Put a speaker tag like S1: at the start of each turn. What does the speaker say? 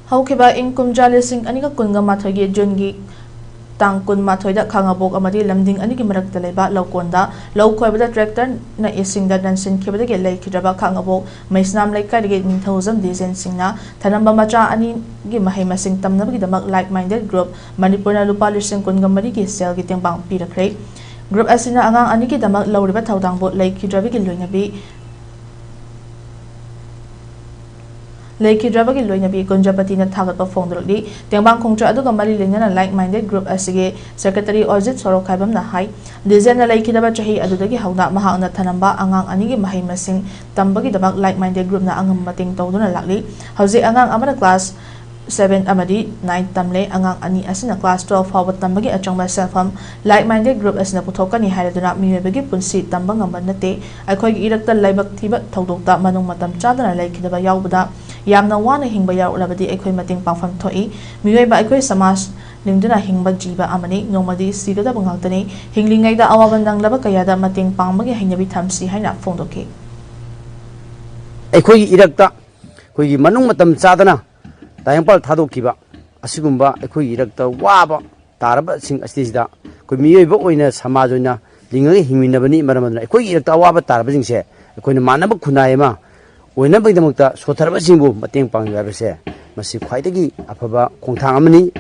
S1: Haukiba in kumjalising anika kunga mathogi jungi tang kun mathoida khangabok amadi lamding aniki marakta leba laukonda laukhoi tractor na ising da dansin khibada ge lei khidraba khangabok maisnam laikka ge ninthauzam dizen singna thanamba macha ani gi mahai masing tamnaba gi damak like minded group Manipur na lupa lising kun gamari gi sel gi tengbang pirakre group asina angang aniki damak lauriba thaudang bo lei khidrabi gi loinabi Leki Drabagi Loinabi Gunjapati na Tagat of Fondroli, Tengbang Kongtra Adugamari Lina like minded group Asige, Secretary Ozit Sorokabam na Hai, Dizena Leki Dabachahi Adudagi Hauna Mahang na Tanamba, Angang Anigi Mahimasing, Tambagi Dabak like minded group na Angam Mating Toduna Lakli, Hausi Angang Amada class 7 Amadi, 9 Tamle, Angang Ani Asina class 12 Howard Tambagi Achang myself like minded group Asina Putokani Haraduna Mibagi Punsi Tambang Amanate, Akoi Irakta Laibak Tibat Todota Manung Matam Chadana Leki Daba Yaubuda. Yamna wana hingba yaulabadi ekoi mating pangfam thoi miyoiba ekoi samaj lingduna hingba jiba amani nomadi sidada bangaltani hinglingai da awabandang laba kayada mating pangmagi hainabi thamsi haina phongdoki
S2: ekoi irakta koi manung matam chadana tayangpal thadokkiba asigumba ekoi irakta waba taraba sing astisida koi miyoiba oina samaj oina lingagi hingminabani maramadna ekoi irakta waba taraba singse ekoina manaba khunayema When I sotarabasing mateng pang rabese, masi quite a afaba, Kontang amani,